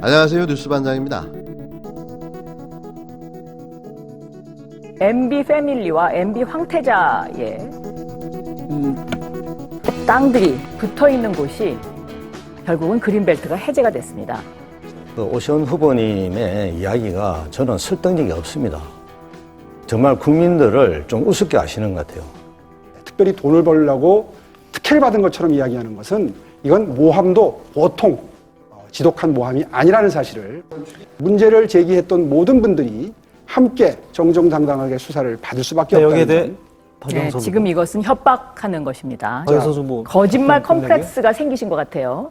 안녕하세요. 뉴스반장입니다. MB 패밀리와 MB 황태자의 이 땅들이 붙어있는 곳이 결국은 그린벨트가 해제가 됐습니다. 오세훈 후보님의 이야기가 저는 설득력이 없습니다. 정말 국민들을 좀 우습게 아시는 것 같아요. 특별히 돈을 벌려고 특혜를 받은 것처럼 이야기하는 것은 이건 모함도 보통 지독한 모함이 아니라는 사실을 문제를 제기했던 모든 분들이 함께 정정당당하게 수사를 받을 수밖에 없다는 점. 네, 지금 이것은 협박하는 것입니다. 뭐 거짓말 컴플렉스가 생기신 것 같아요.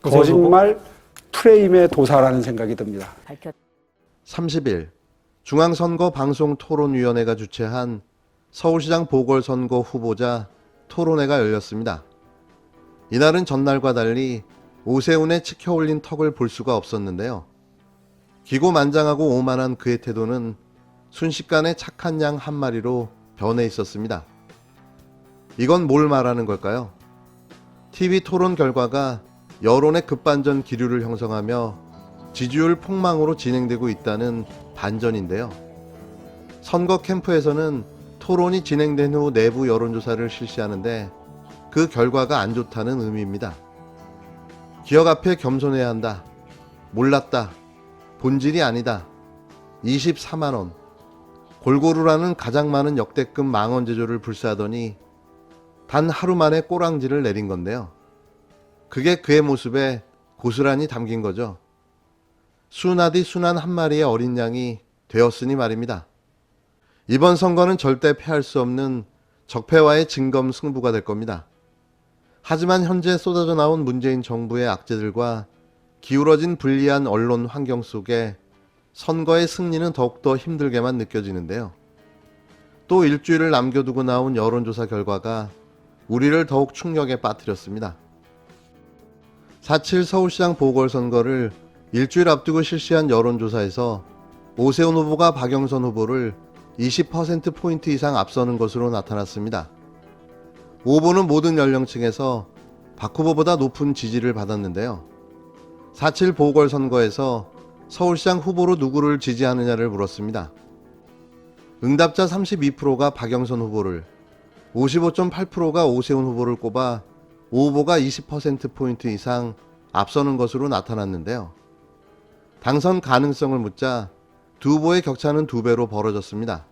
거짓말 프레임의 도사라는 생각이 듭니다. 30일 중앙선거방송토론위원회가 주최한 서울시장 보궐선거 후보자 토론회가 열렸습니다. 이날은 전날과 달리 오세훈의 치켜올린 턱을 볼 수가 없었는데요. 기고만장하고 오만한 그의 태도는 순식간에 착한 양 한 마리로 변해 있었습니다. 이건 뭘 말하는 걸까요? TV 토론 결과가 여론의 급반전 기류를 형성하며 지지율 폭망으로 진행되고 있다는 반전인데요. 선거 캠프에서는 토론이 진행된 후 내부 여론조사를 실시하는데 그 결과가 안 좋다는 의미입니다. 기억 앞에 겸손해야 한다. 몰랐다. 본질이 아니다. 24만원. 골고루라는 가장 많은 역대급 망언 제조를 불사하더니 단 하루 만에 꼬랑지를 내린 건데요. 그게 그의 모습에 고스란히 담긴 거죠. 순하디 순한 한 마리의 어린 양이 되었으니 말입니다. 이번 선거는 절대 패할 수 없는 적폐와의 진검승부가 될 겁니다. 하지만 현재 쏟아져 나온 문재인 정부의 악재들과 기울어진 불리한 언론 환경 속에 선거의 승리는 더욱더 힘들게만 느껴지는데요. 또 일주일을 남겨두고 나온 여론조사 결과가 우리를 더욱 충격에 빠뜨렸습니다. 4.7 서울시장 보궐선거를 일주일 앞두고 실시한 여론조사에서 오세훈 후보가 박영선 후보를 20%포인트 이상 앞서는 것으로 나타났습니다. 후보는 모든 연령층에서 박 후보보다 높은 지지를 받았는데요. 4.7 보궐선거에서 서울시장 후보로 누구를 지지하느냐를 물었습니다. 응답자 32%가 박영선 후보를, 55.8%가 오세훈 후보를 꼽아 오 후보가 20%포인트 이상 앞서는 것으로 나타났는데요. 당선 가능성을 묻자 두 후보의 격차는 2배로 벌어졌습니다.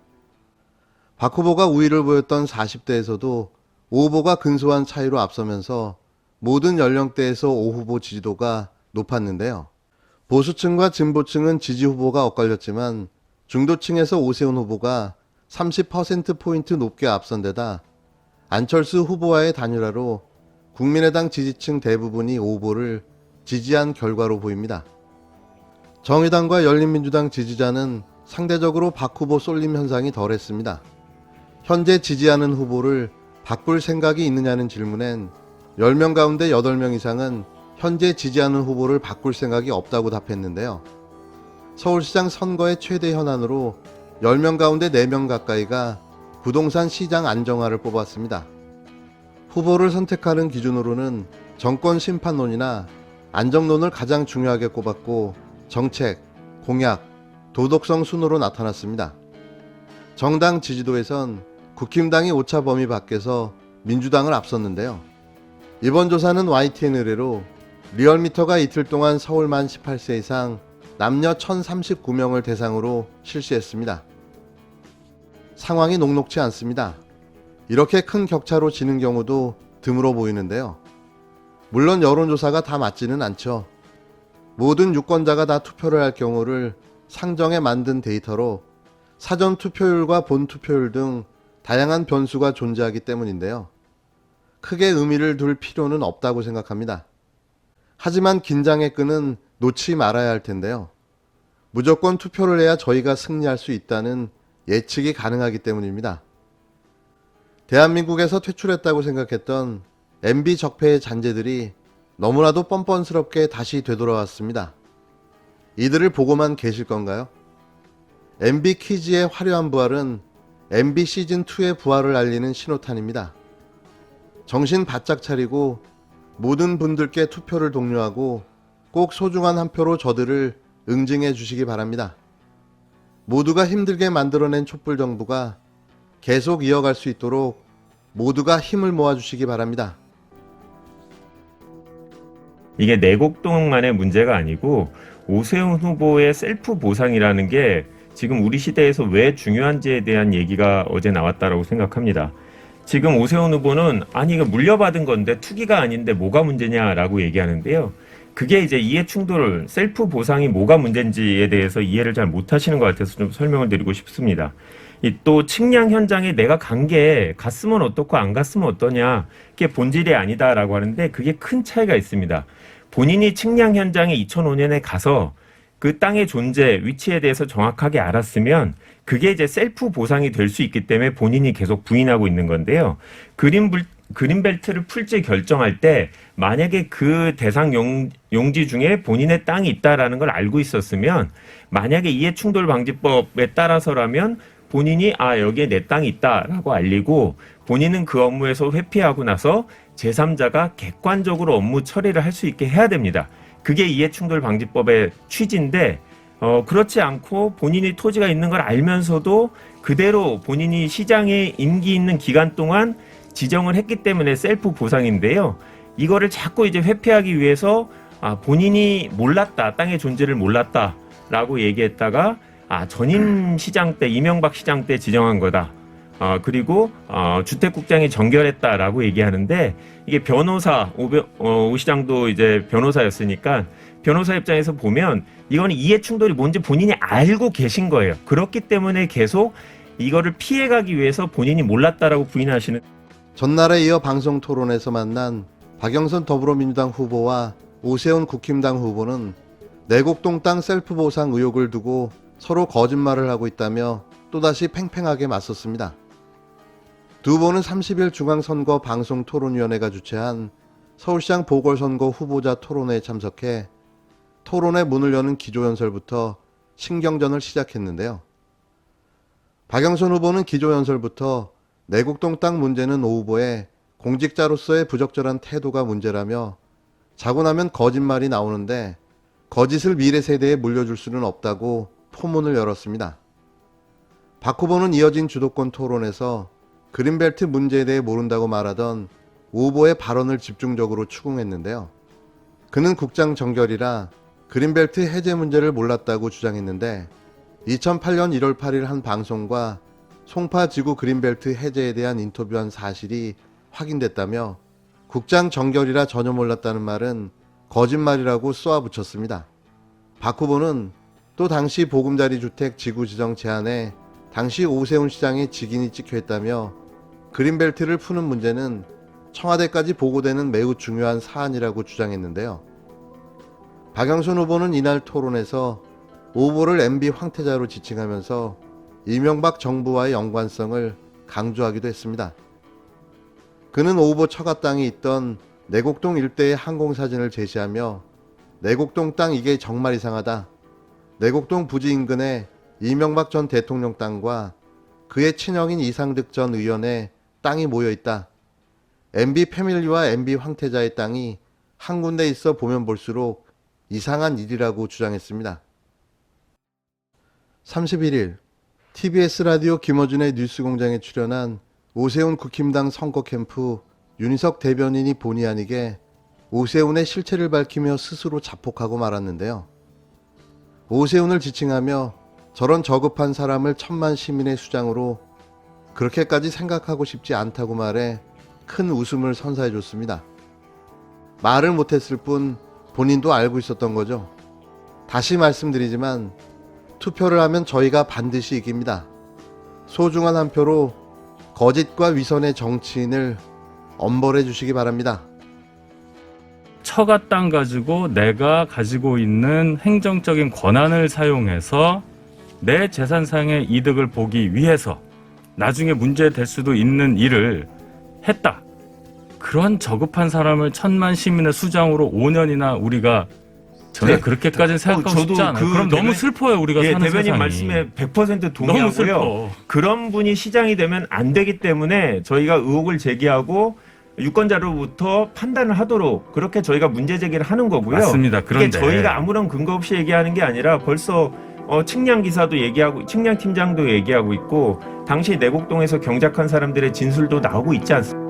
박 후보가 우위를 보였던 40대에서도 오 후보가 근소한 차이로 앞서면서 모든 연령대에서 오 후보 지지도가 높았는데요. 보수층과 진보층은 지지 후보가 엇갈렸지만 중도층에서 오세훈 후보가 30%포인트 높게 앞선 데다 안철수 후보와의 단일화로 국민의당 지지층 대부분이 오 후보를 지지한 결과로 보입니다. 정의당과 열린민주당 지지자는 상대적으로 박 후보 쏠림 현상이 덜했습니다. 현재 지지하는 후보를 바꿀 생각이 있느냐는 질문엔 10명 가운데 8명 이상은 현재 지지하는 후보를 바꿀 생각이 없다고 답했는데요. 서울시장 선거의 최대 현안으로 10명 가운데 4명 가까이가 부동산 시장 안정화를 뽑았습니다. 후보를 선택하는 기준으로는 정권 심판론이나 안정론을 가장 중요하게 꼽았고 정책, 공약, 도덕성 순으로 나타났습니다. 정당 지지도에선 국힘당이 오차 범위 밖에서 민주당을 앞섰는데요. 이번 조사는 YTN 의뢰로 리얼미터가 이틀 동안 서울만 18세 이상 남녀 1039명을 대상으로 실시했습니다. 상황이 녹록지 않습니다. 이렇게 큰 격차로 지는 경우도 드물어 보이는데요. 물론 여론조사가 다 맞지는 않죠. 모든 유권자가 다 투표를 할 경우를 상정해 만든 데이터로 사전 투표율과 본 투표율 등 다양한 변수가 존재하기 때문인데요. 크게 의미를 둘 필요는 없다고 생각합니다. 하지만 긴장의 끈은 놓지 말아야 할 텐데요. 무조건 투표를 해야 저희가 승리할 수 있다는 예측이 가능하기 때문입니다. 대한민국에서 퇴출했다고 생각했던 MB 적폐의 잔재들이 너무나도 뻔뻔스럽게 다시 되돌아왔습니다. 이들을 보고만 계실 건가요? MB 퀴즈의 화려한 부활은 MB 시즌2의 부활을 알리는 신호탄입니다. 정신 바짝 차리고 모든 분들께 투표를 독려하고 꼭 소중한 한 표로 저들을 응징해 주시기 바랍니다. 모두가 힘들게 만들어낸 촛불 정부가 계속 이어갈 수 있도록 모두가 힘을 모아주시기 바랍니다. 이게 내곡동만의 문제가 아니고 오세훈 후보의 셀프 보상이라는 게 지금 우리 시대에서 왜 중요한지에 대한 얘기가 어제 나왔다라고 생각합니다. 지금 오세훈 후보는 아니 이거 물려받은 건데 투기가 아닌데 뭐가 문제냐라고 얘기하는데요. 그게 이제 이해 충돌, 셀프 보상이 뭐가 문제인지에 대해서 이해를 잘 못하시는 것 같아서 좀 설명을 드리고 싶습니다. 또 측량 현장에 내가 간 게 갔으면 어떻고 안 갔으면 어떠냐, 그게 본질이 아니다라고 하는데 그게 큰 차이가 있습니다. 본인이 측량 현장에 2005년에 가서 그 땅의 존재, 위치에 대해서 정확하게 알았으면 그게 이제 셀프 보상이 될 수 있기 때문에 본인이 계속 부인하고 있는 건데요. 그린벨트를 풀지 결정할 때 만약에 그 대상 용지 중에 본인의 땅이 있다라는 걸 알고 있었으면 만약에 이해충돌방지법에 따라서라면 본인이 여기에 내 땅이 있다라고 알리고 본인은 그 업무에서 회피하고 나서 제3자가 객관적으로 업무 처리를 할 수 있게 해야 됩니다. 그게 이해충돌방지법의 취지인데 그렇지 않고 본인이 토지가 있는 걸 알면서도 그대로 본인이 시장에 임기 있는 기간 동안 지정을 했기 때문에 셀프 보상인데요. 이거를 자꾸 이제 회피하기 위해서 본인이 몰랐다, 땅의 존재를 몰랐다라고 얘기했다가 전임 시장 때, 이명박 시장 때 지정한 거다. 그리고 주택국장이 정결했다라고 얘기하는데 이게 변호사 오 시장도 이제 변호사였으니까 변호사 입장에서 보면 이거는 이해충돌이 뭔지 본인이 알고 계신 거예요. 그렇기 때문에 계속 이거를 피해가기 위해서 본인이 몰랐다라고 부인하시는. 전날에 이어 방송 토론에서 만난 박영선 더불어민주당 후보와 오세훈 국힘당 후보는 내곡동 땅 셀프 보상 의혹을 두고 서로 거짓말을 하고 있다며 또다시 팽팽하게 맞섰습니다. 두 후보는 30일 중앙선거 방송토론위원회가 주최한 서울시장 보궐선거 후보자 토론회에 참석해 토론의 문을 여는 기조연설부터 신경전을 시작했는데요. 박영선 후보는 기조연설부터 내곡동 땅 문제는 오 후보의 공직자로서의 부적절한 태도가 문제라며 자고 나면 거짓말이 나오는데 거짓을 미래 세대에 물려줄 수는 없다고 포문을 열었습니다. 박 후보는 이어진 주도권 토론에서 그린벨트 문제에 대해 모른다고 말하던 오 후보의 발언을 집중적으로 추궁했는데요. 그는 국장 정결이라 그린벨트 해제 문제를 몰랐다고 주장했는데 2008년 1월 8일 한 방송과 송파지구 그린벨트 해제에 대한 인터뷰한 사실이 확인됐다며 국장 정결이라 전혀 몰랐다는 말은 거짓말이라고 쏘아붙였습니다. 박 후보는 또 당시 보금자리 주택 지구 지정 제안에 당시 오세훈 시장의 직인이 찍혀있다며 그린벨트를 푸는 문제는 청와대까지 보고되는 매우 중요한 사안이라고 주장했는데요. 박영선 후보는 이날 토론에서 오 후보를 MB 황태자로 지칭하면서 이명박 정부와의 연관성을 강조하기도 했습니다. 그는 오 후보 처가 땅이 있던 내곡동 일대의 항공사진을 제시하며 내곡동 땅 이게 정말 이상하다. 내곡동 부지 인근에 이명박 전 대통령 땅과 그의 친형인 이상득 전 의원의 땅이 모여있다. MB 패밀리와 MB 황태자의 땅이 한 군데 있어 보면 볼수록 이상한 일이라고 주장했습니다. 31일 TBS 라디오 김어준의 뉴스공장에 출연한 오세훈 국힘당 선거 캠프 윤희석 대변인이 본의 아니게 오세훈의 실체를 밝히며 스스로 자폭하고 말았는데요. 오세훈을 지칭하며 저런 저급한 사람을 천만 시민의 수장으로 그렇게까지 생각하고 싶지 않다고 말해 큰 웃음을 선사해줬습니다. 말을 못했을 뿐 본인도 알고 있었던 거죠. 다시 말씀드리지만 투표를 하면 저희가 반드시 이깁니다. 소중한 한 표로 거짓과 위선의 정치인을 엄벌해 주시기 바랍니다. 처가 땅 가지고 내가 가지고 있는 행정적인 권한을 사용해서 내 재산상의 이득을 보기 위해서 나중에 문제될 수도 있는 일을 했다. 그런 저급한 사람을 천만 시민의 수장으로 5년이나 우리가 저는 그렇게까지는 생각하고 싶지 않아요. 그럼 너무 슬퍼요, 우리가 사는 대변인 세상이. 말씀에 100% 너무 동의하고요. 슬퍼. 그런 분이 시장이 되면 안 되기 때문에 저희가 의혹을 제기하고 유권자로부터 판단을 하도록 그렇게 저희가 문제 제기를 하는 거고요. 맞습니다. 이게 그런데 저희가 아무런 근거 없이 얘기하는 게 아니라 벌써 측량 기사도 얘기하고 측량 팀장도 얘기하고 있고 당시 내곡동에서 경작한 사람들의 진술도 나오고 있지 않습니까?